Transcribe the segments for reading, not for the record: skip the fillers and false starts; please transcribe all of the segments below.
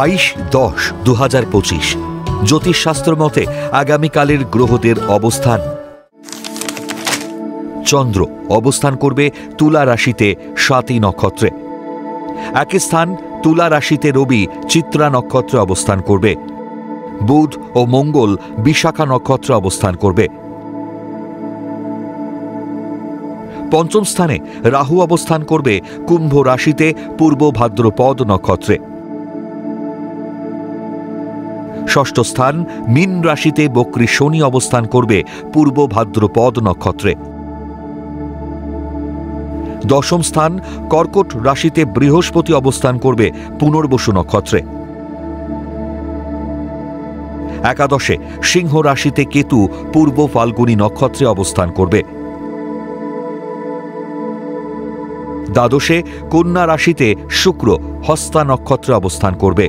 22-10-2025 জ্যোতিষশাস্ত্র মতে আগামীকালের গ্রহদের অবস্থান। চন্দ্র অবস্থান করবে তুলা রাশিতে 7ই নক্ষত্রে। একই স্থান তুলা রাশিতে রবি চিত্রা নক্ষত্রে অবস্থান করবে। বুধ ও মঙ্গল বিশাখা নক্ষত্রে অবস্থান করবে। পঞ্চম স্থানে রাহু অবস্থান করবে কুম্ভ রাশিতে পূর্ব ভাদ্রপদ নক্ষত্রে। ষষ্ঠ স্থান মীন রাশিতে বক্রী শনি অবস্থান করবে পূর্ব ভাদ্রপদ নক্ষত্রে। দশম স্থান কর্কট রাশিতে বৃহস্পতি অবস্থান করবে পুনর্বসু নক্ষত্রে। একাদশে সিংহ রাশিতে কেতু পূর্ব ফাল্গুনী নক্ষত্রে অবস্থান করবে। দ্বাদশে কন্যা রাশিতে শুক্র হস্তা নক্ষত্রে অবস্থান করবে।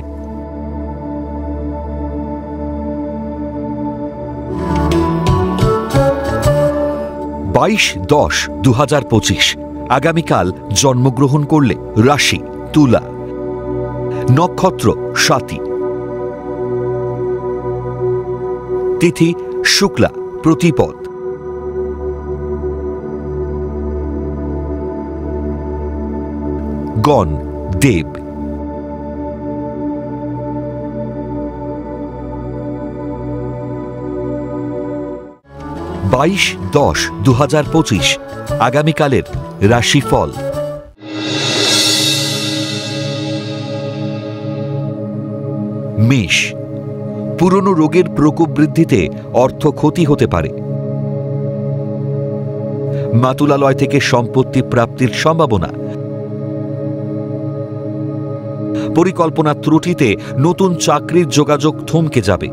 বাইশ 10-2025 আগামীকাল জন্মগ্রহণ করলে রাশি তুলা, নক্ষত্র স্বাতী, তিথি শুক্লা প্রতিপদ, গণ দেব। 22-10-2025 আগামীকালের রাশিফল। মেষ, পুরনো রোগের প্রকোপ বৃদ্ধিতে অর্থ ক্ষতি হতে পারে। মাতুলালয় থেকে সম্পত্তি প্রাপ্তির সম্ভাবনা। পরিকল্পনা ত্রুটিতে নতুন চাকরির যোগাযোগ থমকে যাবে।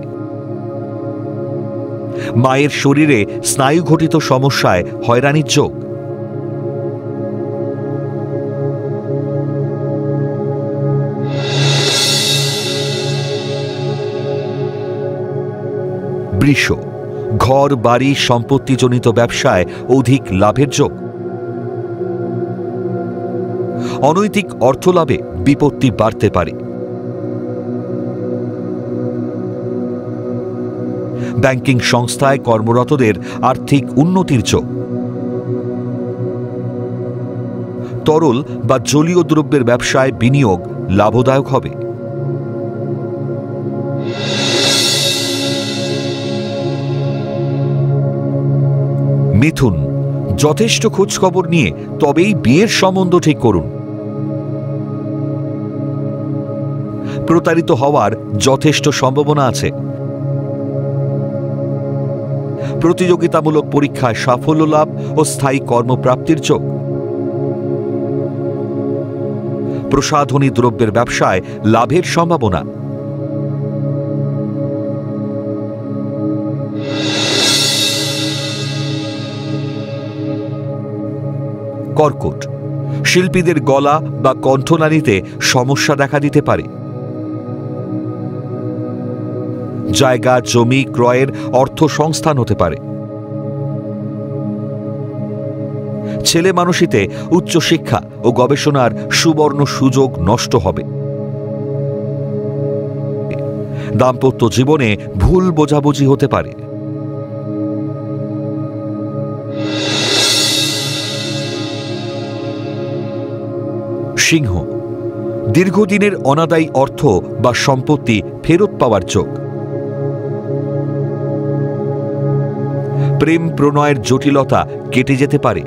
মায়ের শরীরে স্নায়ুঘটিত সমস্যায় হয়রানির যোগ। বৃষ, ঘর বাড়ি সম্পত্তিজনিত ব্যবসায় অধিক লাভের যোগ। অনৈতিক অর্থলাভে বিপত্তি বাড়তে পারে। ব্যাংকিং সংস্থায় কর্মরতদের আর্থিক উন্নতির যোগ। তরল বা জলীয় দ্রব্যের ব্যবসায় বিনিয়োগ লাভদায়ক হবে। মিথুন, যথেষ্ট খোঁজখবর নিয়ে তবেই বিয়ের সম্বন্ধ ঠিক করুন। প্রতারিত হওয়ার যথেষ্ট সম্ভাবনা আছে। প্রতিযোগিতামূলক পরীক্ষায় সাফল্য লাভ ও স্থায়ী কর্মপ্রাপ্তির যোগ। প্রসাধনী দ্রব্যের ব্যবসায় লাভের সম্ভাবনা। কর্কট, শিল্পীদের গলা বা কণ্ঠনালীতে সমস্যা দেখা দিতে পারে। জায়গা জমি ক্রয়ের অর্থ সংস্থান হতে পারে। ছেলে মানুষিতে উচ্চশিক্ষা ও গবেষণার সুবর্ণ সুযোগ নষ্ট হবে। দাম্পত্য জীবনে ভুল বোঝাবুঝি হতে পারে। সিংহ, দীর্ঘদিনের অনাদায়ী অর্থ বা সম্পত্তি ফেরত পাওয়ার যোগ। প্রেম প্রণয়ের জটিলতা কেটে যেতে পারে।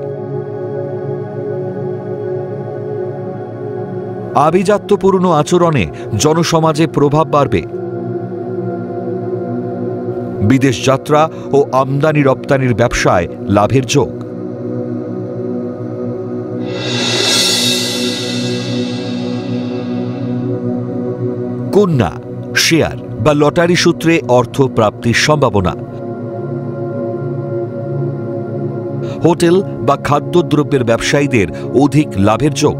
আভিজাত্যপূর্ণ আচরণে জনসমাজে প্রভাব বাড়বে। বিদেশ যাত্রা ও আমদানি রপ্তানির ব্যবসায় লাভের যোগ। কন্যা, শেয়ার বা লটারি সূত্রে অর্থ প্রাপ্তির সম্ভাবনা। হোটেল বা খাদ্যদ্রব্যের ব্যবসায়ীদের অধিক লাভের যোগ।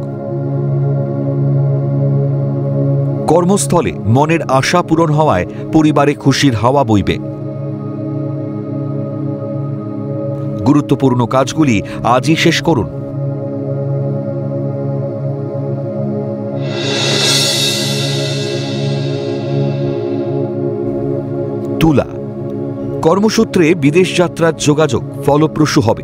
কর্মস্থলে মনের আশা পূরণ হওয়ায় পরিবারে খুশির হাওয়া বইবে। গুরুত্বপূর্ণ কাজগুলি আজই শেষ করুন। তুলা, কর্মসূত্রে বিদেশ যাত্রার যোগাযোগ ফলপ্রসূ হবে।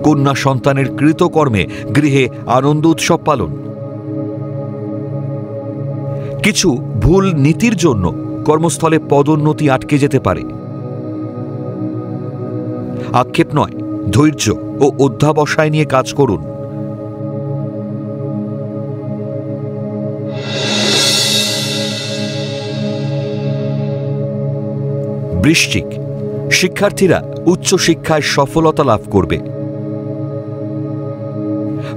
কন্যা সন্তানের কৃতকর্মে গৃহে আনন্দ উৎসব পালন। কিছু ভুল নীতির জন্য কর্মস্থলে পদোন্নতি আটকে যেতে পারে। আক্ষেপ নয়, ধৈর্য ও অধ্যাবসায় নিয়ে কাজ করুন। বৃশ্চিক, শিক্ষার্থীরা উচ্চশিক্ষায় সফলতা লাভ করবে।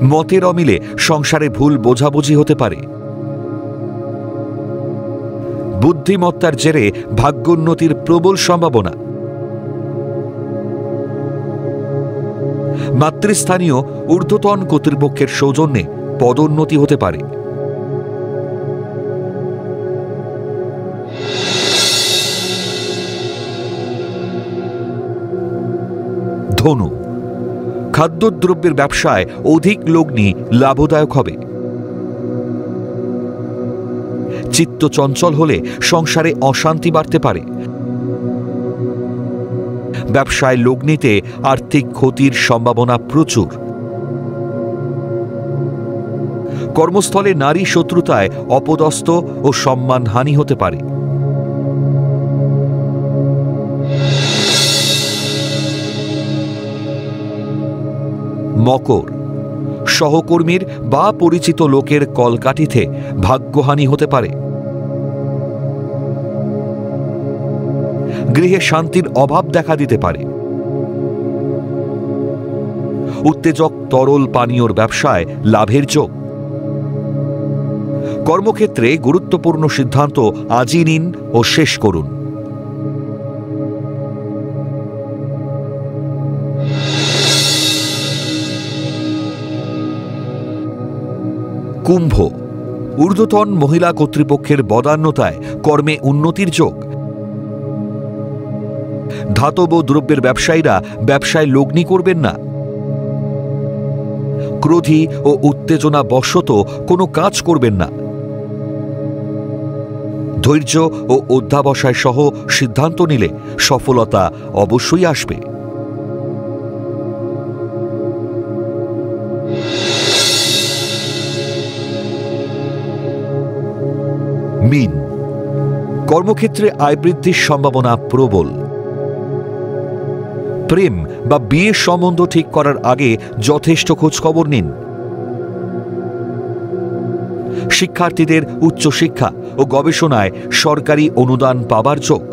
মতের অমিলে সংসারে ভুল বোঝাবুঝি হতে পারে। বুদ্ধিমত্তার জেরে ভাগ্যোন্নতির প্রবল সম্ভাবনা। মাতৃস্থানীয় ঊর্ধ্বতন কর্তৃপক্ষের সৌজন্যে পদোন্নতি হতে পারে। ধনু, খাদ্যদ্রব্যের ব্যবসায় অধিক লগ্নি লাভদায়ক হবে। চিত্ত চঞ্চল হলে সংসারে অশান্তি বাড়তে পারে। ব্যবসায় লগ্নিতে আর্থিক ক্ষতির সম্ভাবনা প্রচুর। কর্মস্থলে নারী শত্রুতায় অপদস্থ ও সম্মানহানি হতে পারে। মকর, সহকর্মীর বা পরিচিত লোকের কলকাঠিতে ভাগ্যহানি হতে পারে। গৃহে শান্তির অভাব দেখা দিতে পারে। উত্তেজক তরল পানীয়র ব্যবসায় লাভের যোগ। কর্মক্ষেত্রে গুরুত্বপূর্ণ সিদ্ধান্ত আজই নিন ও শেষ করুন। কুম্ভ, ঊর্ধ্বতন মহিলা কর্তৃপক্ষের বদান্যতায় কর্মে উন্নতির যোগ। ধাতব দ্রব্যের ব্যবসায়ীরা ব্যবসায় লগ্নি করবেন না। ক্রোধী ও উত্তেজনা বশত কোনো কাজ করবেন না। ধৈর্য ও অধ্যাবসায় সহ সিদ্ধান্ত নিলে সফলতা অবশ্যই আসবে। মীন, কর্মক্ষেত্রে আয় বৃদ্ধির সম্ভাবনা প্রবল। প্রেম বা বিয়ের সম্বন্ধ ঠিক করার আগে যথেষ্ট খোঁজখবর নিন। শিক্ষার্থীদের উচ্চশিক্ষা ও গবেষণায় সরকারি অনুদান পাবার যোগ।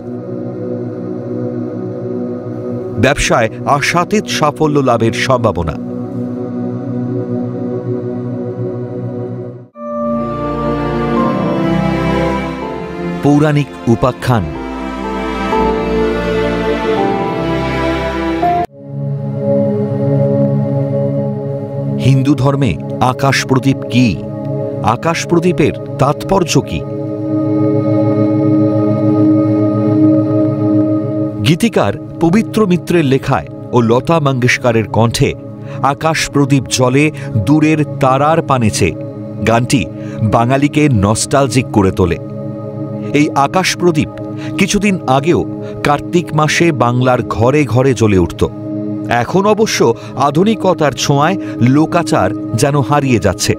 ব্যবসায় আশাতীত সাফল্য লাভের সম্ভাবনা। পৌরাণিক উপাখ্যান। হিন্দু ধর্মে আকাশ প্রদীপ কি? আকাশ প্রদীপের তাৎপর্য কি? গীতিকার পবিত্র মিত্রের লেখায় ও লতা মঙ্গেশকরের কণ্ঠে আকাশ প্রদীপ জ্বলে দূরের তারার পানেছে গানটি বাঙালিকে নস্টালজিক করে তোলে। এই আকাশ প্রদীপ কিছুদিন আগেও কার্তিক মাসে বাংলার ঘরে ঘরে জ্বলে উঠত। এখন অবশ্য আধুনিকতার ছোঁয়ায় লোকাচার যেন হারিয়ে যাচ্ছে।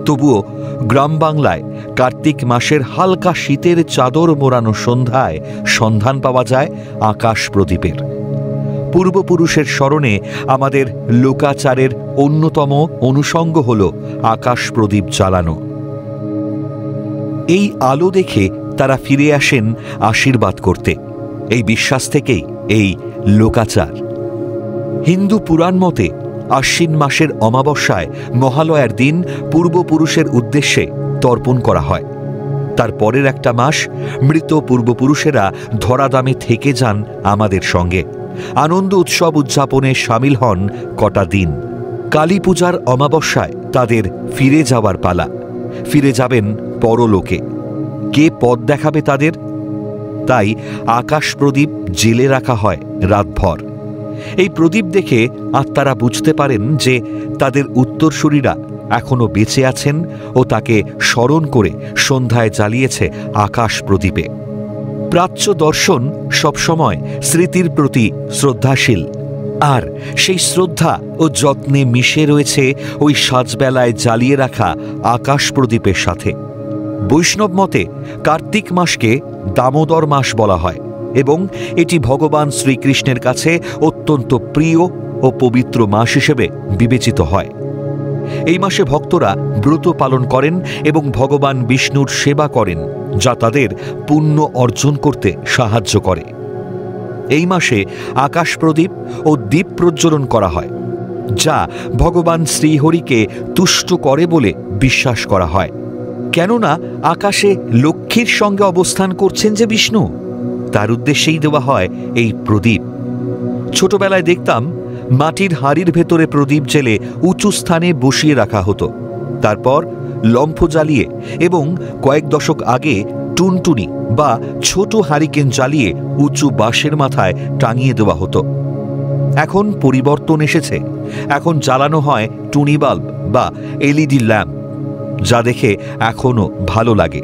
তবুও গ্রাম বাংলায় কার্তিক মাসের হালকা শীতের চাদর মোড়ানো সন্ধ্যায় সন্ধান পাওয়া যায় আকাশ প্রদীপের। পূর্বপুরুষের স্মরণে আমাদের লোকাচারের অন্যতম অনুষঙ্গ হল আকাশ প্রদীপ জ্বালানো। এই আলো দেখে তারা ফিরে আসেন আশীর্বাদ করতে। এই বিশ্বাস থেকেই এই লোকাচার। হিন্দু পুরাণ মতে আশ্বিন মাসের অমাবস্যায় মহালয়ার দিন পূর্বপুরুষের উদ্দেশ্যে তর্পণ করা হয়। তার পরের একটা মাস মৃত পূর্বপুরুষেরা ধরাধামে থেকে যান আমাদের সঙ্গে। আনন্দ উৎসব উদযাপনে সামিল হন কটা দিন। কালী পূজার অমাবস্যায় তাদের ফিরে যাওয়ার পালা। ফিরে যাবেন পরলোকে। কে পথ দেখাবে তাদের? তাই আকাশ প্রদীপ জেলে রাখা হয় রাতভর। এই প্রদীপ দেখে আত্মারা বুঝতে পারেন যে তাদের উত্তরসূরিরা এখনো বেঁচে আছেন ও তাকে স্মরণ করে সন্ধ্যায় জ্বালিয়েছে আকাশ প্রদীপে। প্রাচ্য দর্শন সবসময় স্মৃতির প্রতি শ্রদ্ধাশীল, আর সেই শ্রদ্ধা ও যত্নে মিশে রয়েছে ওই সাজবেলায় জ্বালিয়ে রাখা আকাশ প্রদীপের সাথে। বৈষ্ণব মতে কার্তিক মাসকে দামোদর মাস বলা হয় এবং এটি ভগবান শ্রীকৃষ্ণের কাছে অত্যন্ত প্রিয় ও পবিত্র মাস হিসেবে বিবেচিত হয়। এই মাসে ভক্তরা ব্রত পালন করেন এবং ভগবান বিষ্ণুর সেবা করেন, যা তাদের পুণ্য অর্জন করতে সাহায্য করে। এই মাসে আকাশ প্রদীপ ও দীপ প্রজ্বলন করা হয়, যা ভগবান শ্রীহরিকে তুষ্ট করে বলে বিশ্বাস করা হয়। কেননা আকাশে লক্ষ্মীর সঙ্গে অবস্থান করছেন যে বিষ্ণু, তার উদ্দেশ্যেই দেওয়া হয় এই প্রদীপ। ছোটবেলায় দেখতাম মাটির হাঁড়ির ভেতরে প্রদীপ জেলে উঁচু স্থানে বসিয়ে রাখা হতো, তারপর লম্ফ জ্বালিয়ে এবং কয়েক দশক আগে টুনটুনি বা ছোট হারিকেন জ্বালিয়ে উঁচু বাঁশের মাথায় টাঙিয়ে দেওয়া হতো। এখন পরিবর্তন এসেছে, এখন জ্বালানো হয় টুনি বাল্ব বা এলইডি ল্যাম্প, যা দেখে এখনো ভালো লাগে।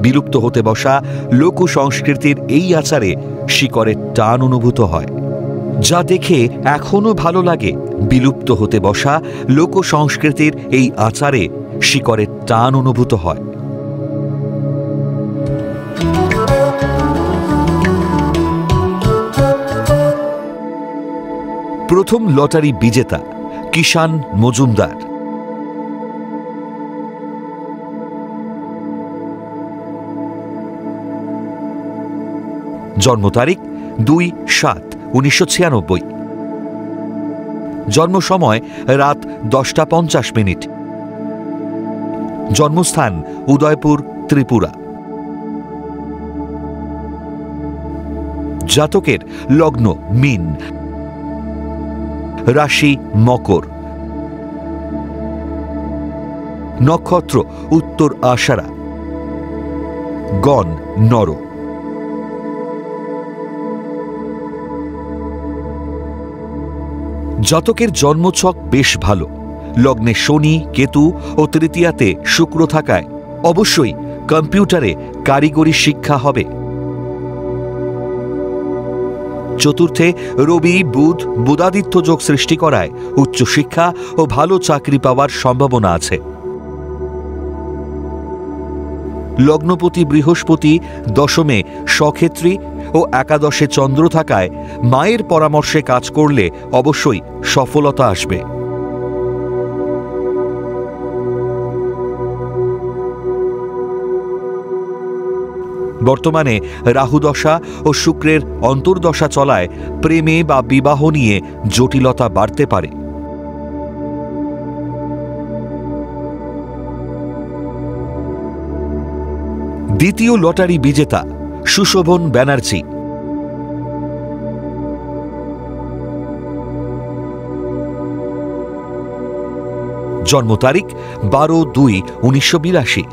বিলুপ্ত হতে বসা লোক সংস্কৃতির এই আচারে শিকড়ের টান অনুভূত হয়, যা দেখে এখনো ভালো লাগে। বিলুপ্ত হতে বসা লোক সংস্কৃতির এই আচারে শিকড়ের টান অনুভূত হয়। প্রথম লটারি বিজেতা কিষান মজুমদার। জন্ম তারিখ 2/7/1996। জন্ম সময় রাত 10:50। জন্মস্থান উদয়পুর, ত্রিপুরা। জাতকের লগ্ন মীন, রাশি মকর, নক্ষত্র উত্তর আষাঢ়া, গণ নর। জাতকের জন্মছক বেশ ভালো। লগ্নে শনি, কেতু ও তৃতীয়াতে শুক্র থাকায় অবশ্যই কম্পিউটারে কারিগরি শিক্ষা হবে। চতুর্থে রবি, বুধ, বুধাদিত্য যোগ সৃষ্টি করায় উচ্চশিক্ষা ও ভালো চাকরি পাওয়ার সম্ভাবনা আছে। লগ্নপতি বৃহস্পতি দশমে স্বক্ষেত্রী ও একাদশে চন্দ্র থাকায় মায়ের পরামর্শে কাজ করলে অবশ্যই সফলতা আসবে। বর্তমানে রাহুদশা ও শুক্রের অন্তর্দশা চলায় প্রেমে বা বিবাহ নিয়ে জটিলতা বাড়তে পারে। দ্বিতীয় লটারি বিজেতা সুশোভন ব্যানার্জি। জন্ম তারিখ 12/2/1982।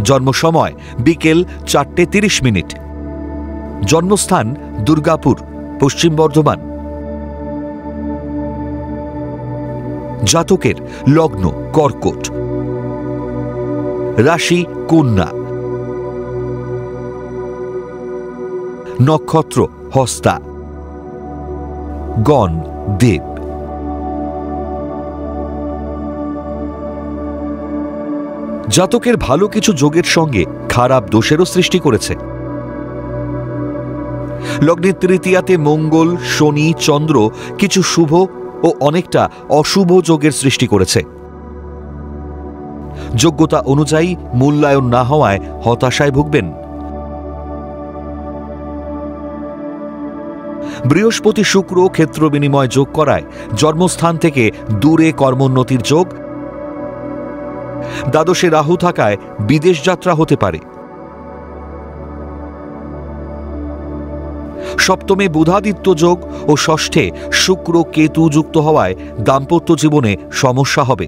জন্ম সময় বিকেল 4:30। জন্মস্থান দুর্গাপুর, পশ্চিম বর্ধমান। জাতকের লগ্ন কর্কট, রাশি কন্যা, নক্ষত্র হস্তা, গণ দেব। জাতকের ভালো কিছু যোগের সঙ্গে খারাপ দোষেরও সৃষ্টি করেছে। লগ্নের তৃতীয়াতে মঙ্গল, শনি, চন্দ্র কিছু শুভ ও অনেকটা অশুভ যোগের সৃষ্টি করেছে। যোগ্যতা অনুযায়ী মূল্যায়ন না হওয়ায় হতাশায় ভুগবেন। বৃহস্পতি শুক্র ক্ষেত্র বিনিময় যোগ করায় জন্মস্থান থেকে দূরে কর্মোন্নতির যোগ। দ্বাদশে রাহু থাকায় বিদেশ যাত্রা হতে পারে। সপ্তমে বুধাদিত্য যোগ ও ষষ্ঠে শুক্র কেতু যুক্ত হওয়ায় দাম্পত্য জীবনে সমস্যা হবে।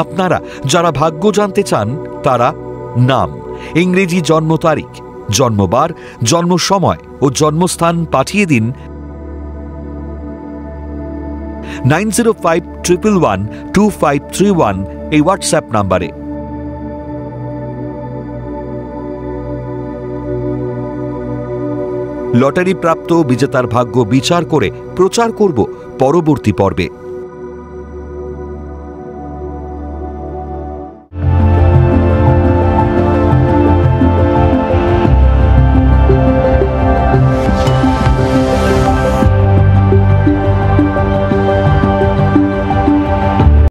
আপনারা যারা ভাগ্য জানতে চান তারা নাম, ইংরেজি জন্ম তারিখ, জন্মবার, জন্ম সময় ও জন্মস্থান পাঠিয়ে দিন 9051112531 এই হোয়াটসঅ্যাপ নাম্বারে। লটারি প্রাপ্ত বিজেতার ভাগ্য বিচার করে প্রচার করব পরবর্তী পর্বে।